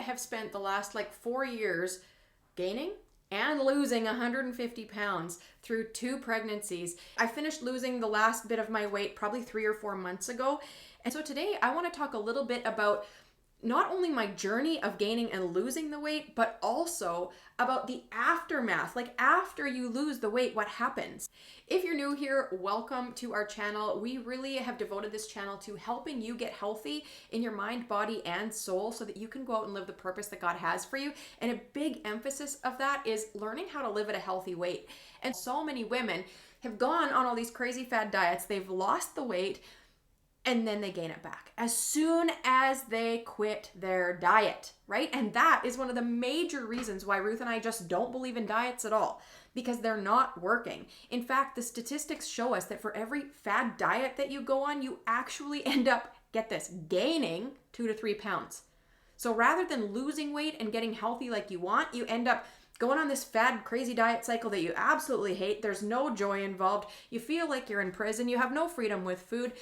have spent the last like 4 years gaining and losing 150 pounds through 2 pregnancies. I finished losing the last bit of my weight probably 3 or 4 months ago. And so today I want to talk a little bit about not only my journey of gaining and losing the weight, but also about the aftermath. Like after you lose the weight, what happens? If you're new here, welcome to our channel. We really have devoted this channel to helping you get healthy in your mind, body, and soul so that you can go out and live the purpose that God has for you. And a big emphasis of that is learning how to live at a healthy weight. And so many women have gone on all these crazy fad diets. They've lost the weight, and then they gain it back as soon as they quit their diet, right? And that is one of the major reasons why Ruth and I just don't believe in diets at all, because they're not working. In fact, the statistics show us that for every fad diet that you go on, you actually end up, get this, gaining 2 to 3 pounds. So rather than losing weight and getting healthy like you want, you end up going on this fad crazy diet cycle that you absolutely hate. There's no joy involved. You feel like you're in prison. You have no freedom with food.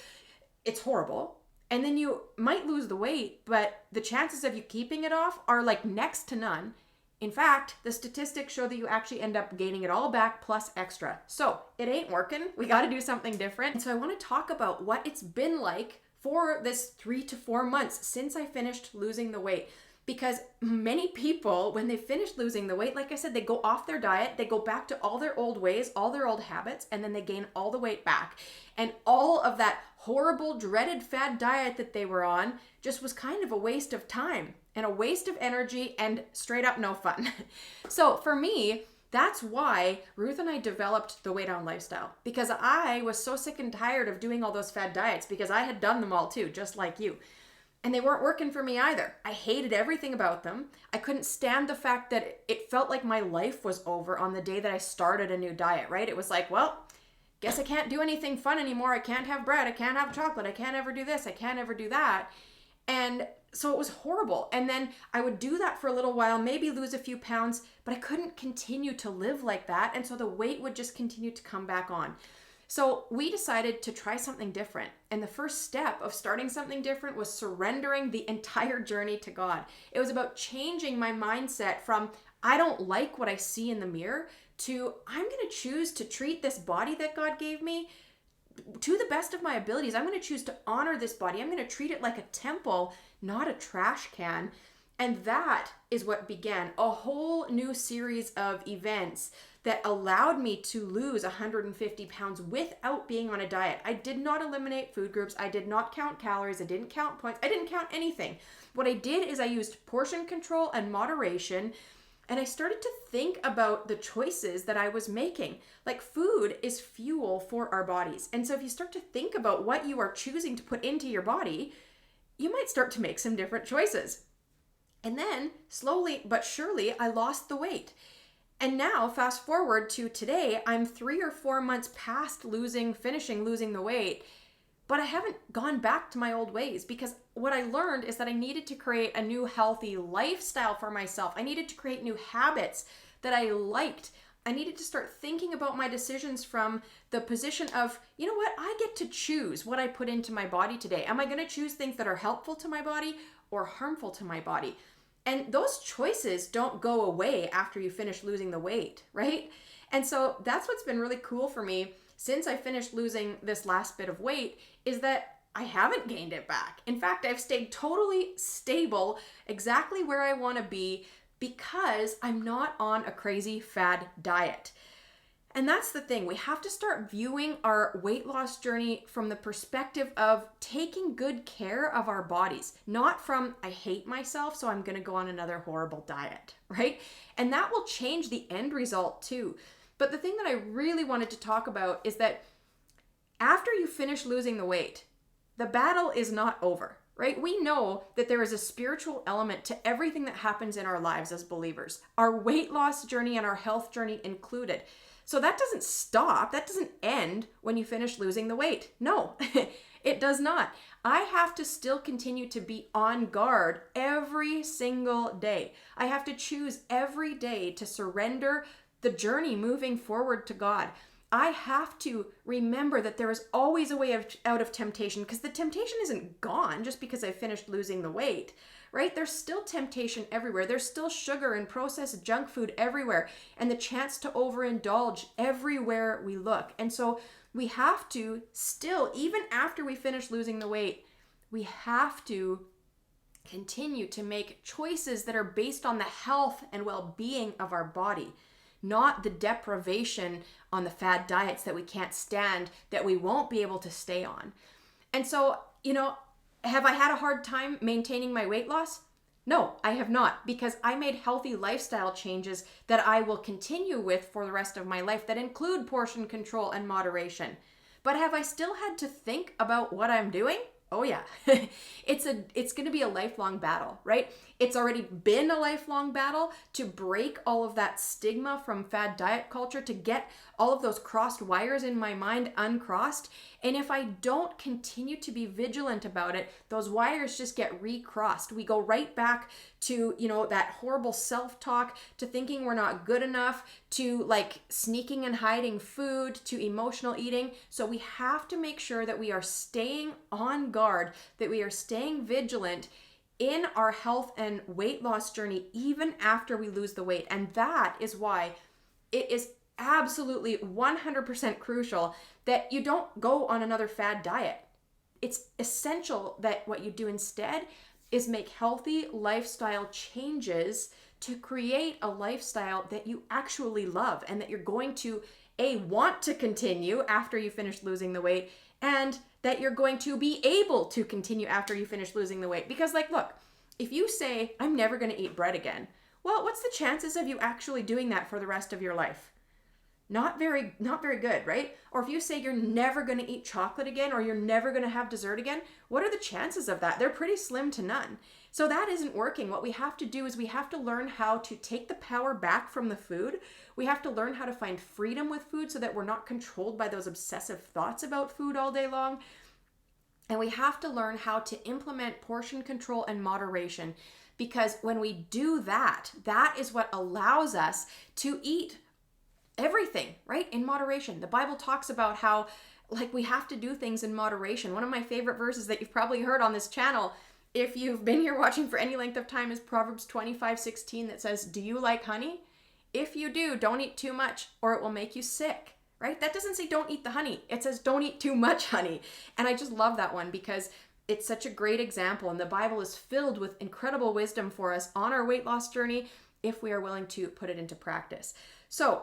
It's horrible. And then you might lose the weight, but the chances of you keeping it off are like next to none. In fact, the statistics show that you actually end up gaining it all back plus extra. So it ain't working. We got to do something different. And so I want to talk about what it's been like for this 3 to 4 months since I finished losing the weight. Because many people, when they finish losing the weight, like I said, they go off their diet, they go back to all their old ways, all their old habits, and then they gain all the weight back. And all of that horrible, dreaded fad diet that they were on just was kind of a waste of time and a waste of energy and straight up no fun. So for me, that's why Ruth and I developed the Weigh Down Lifestyle, because I was so sick and tired of doing all those fad diets, because I had done them all too, just like you. And they weren't working for me either. I hated everything about them. I couldn't stand the fact that it felt like my life was over on the day that I started a new diet, right? It was like, well, guess I can't do anything fun anymore. I can't have bread. I can't have chocolate. I can't ever do this. I can't ever do that. And so it was horrible. And then I would do that for a little while, maybe lose a few pounds, but I couldn't continue to live like that. And so the weight would just continue to come back on. So we decided to try something different. And the first step of starting something different was surrendering the entire journey to God. It was about changing my mindset from, I don't like what I see in the mirror, to I'm going to choose to treat this body that God gave me to the best of my abilities. I'm going to choose to honor this body. I'm going to treat it like a temple, not a trash can. And that is what began a whole new series of events that allowed me to lose 150 pounds without being on a diet. I did not eliminate food groups. I did not count calories. I didn't count points. I didn't count anything. What I did is I used portion control and moderation, and I started to think about the choices that I was making. Like, food is fuel for our bodies. And so if you start to think about what you are choosing to put into your body, you might start to make some different choices. And then slowly but surely, I lost the weight. And now, fast forward to today, I'm 3 or 4 months past finishing losing the weight, but I haven't gone back to my old ways, because what I learned is that I needed to create a new healthy lifestyle for myself. I needed to create new habits that I liked. I needed to start thinking about my decisions from the position of, you know what, I get to choose what I put into my body today. Am I going to choose things that are helpful to my body or harmful to my body? And those choices don't go away after you finish losing the weight, right? And so that's what's been really cool for me since I finished losing this last bit of weight, is that I haven't gained it back. In fact, I've stayed totally stable, exactly where I want to be, because I'm not on a crazy fad diet. And that's the thing. We have to start viewing our weight loss journey from the perspective of taking good care of our bodies, not from, I hate myself, so I'm going to go on another horrible diet, right? And that will change the end result too. But the thing that I really wanted to talk about is that after you finish losing the weight, the battle is not over, right? We know that there is a spiritual element to everything that happens in our lives as believers, our weight loss journey and our health journey included. So that doesn't stop. That doesn't end when you finish losing the weight. No, it does not. I have to still continue to be on guard every single day. I have to choose every day to surrender the journey moving forward to God. I have to remember that there is always a way out of temptation, because the temptation isn't gone just because I finished losing the weight, right? There's still temptation everywhere. There's still sugar and processed junk food everywhere, and the chance to overindulge everywhere we look. And so we have to still, even after we finish losing the weight, we have to continue to make choices that are based on the health and well-being of our body, not the deprivation on the fad diets that we can't stand, that we won't be able to stay on. And so, have I had a hard time maintaining my weight loss? No, I have not, because I made healthy lifestyle changes that I will continue with for the rest of my life that include portion control and moderation. But have I still had to think about what I'm doing? Oh yeah. It's going to be a lifelong battle, right? It's already been a lifelong battle to break all of that stigma from fad diet culture, to get all of those crossed wires in my mind uncrossed. And if I don't continue to be vigilant about it, those wires just get recrossed. We go right back to, that horrible self-talk, to thinking we're not good enough, to like sneaking and hiding food, to emotional eating. So we have to make sure that we are staying on guard, that we are staying vigilant in our health and weight loss journey, even after we lose the weight. And that is why it is absolutely 100% crucial that you don't go on another fad diet. It's essential that what you do instead is make healthy lifestyle changes to create a lifestyle that you actually love, and that you're going to want to continue after you finish losing the weight, and that you're going to be able to continue after you finish losing the weight. Because look, if you say, I'm never going to eat bread again, well, what's the chances of you actually doing that for the rest of your life? Not very good, right? Or if you say you're never going to eat chocolate again, or you're never going to have dessert again, what are the chances of that? They're pretty slim to none. So that isn't working. What we have to do is we have to learn how to take the power back from the food. We have to learn how to find freedom with food so that we're not controlled by those obsessive thoughts about food all day long. And we have to learn how to implement portion control and moderation, because when we do that, that is what allows us to eat everything, right? In moderation. The Bible talks about how we have to do things in moderation. One of my favorite verses that you've probably heard on this channel, if you've been here watching for any length of time, is Proverbs 25:16, that says, do you like honey? If you do, don't eat too much or it will make you sick, right? That doesn't say don't eat the honey. It says don't eat too much honey. And I just love that one because it's such a great example. And the Bible is filled with incredible wisdom for us on our weight loss journey if we are willing to put it into practice. So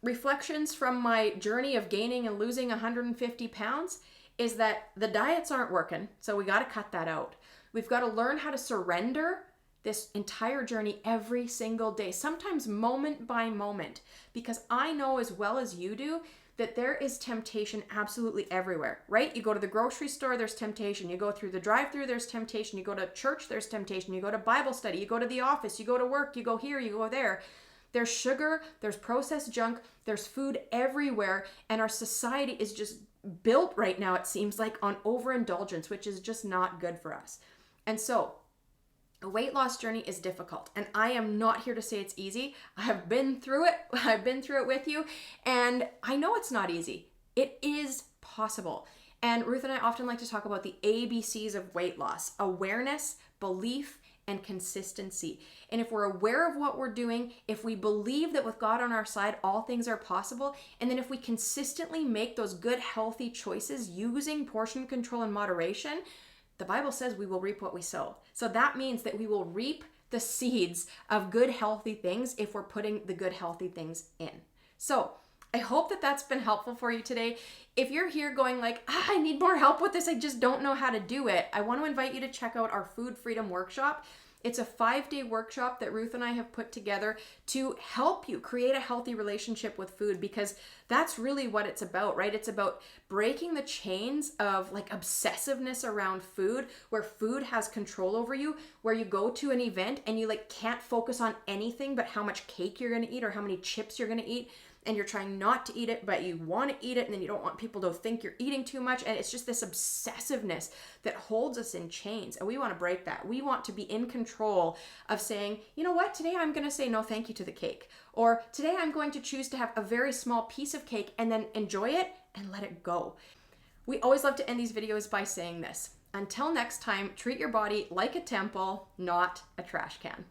reflections from my journey of gaining and losing 150 pounds is that the diets aren't working. So we got to cut that out. We've got to learn how to surrender this entire journey every single day, sometimes moment by moment, because I know as well as you do that there is temptation absolutely everywhere, right? You go to the grocery store, there's temptation. You go through the drive-thru, there's temptation. You go to church, there's temptation. You go to Bible study, you go to the office, you go to work, you go here, you go there. There's sugar, there's processed junk, there's food everywhere, and our society is just built right now, it seems like, on overindulgence, which is just not good for us. And so a weight loss journey is difficult, and I am not here to say it's easy. I have been through it. I've been through it with you, and I know it's not easy. It is possible. And Ruth and I often like to talk about the ABCs of weight loss: awareness, belief, and consistency. And if we're aware of what we're doing, if we believe that with God on our side, all things are possible, and then if we consistently make those good, healthy choices using portion control and moderation, the Bible says we will reap what we sow. So that means that we will reap the seeds of good, healthy things if we're putting the good, healthy things in. So I hope that that's been helpful for you today. If you're here going I need more help with this, I just don't know how to do it, I want to invite you to check out our Food Freedom Workshop. It's a 5-day workshop that Ruth and I have put together to help you create a healthy relationship with food, because that's really what it's about, right? It's about breaking the chains of obsessiveness around food, where food has control over you, where you go to an event and you can't focus on anything but how much cake you're going to eat or how many chips you're going to eat. And you're trying not to eat it, but you want to eat it, and then you don't want people to think you're eating too much. And it's just this obsessiveness that holds us in chains. And we want to break that. We want to be in control of saying, you know what, today I'm going to say no thank you to the cake. Or today I'm going to choose to have a very small piece of cake and then enjoy it and let it go. We always love to end these videos by saying this: Until next time, treat your body like a temple, not a trash can.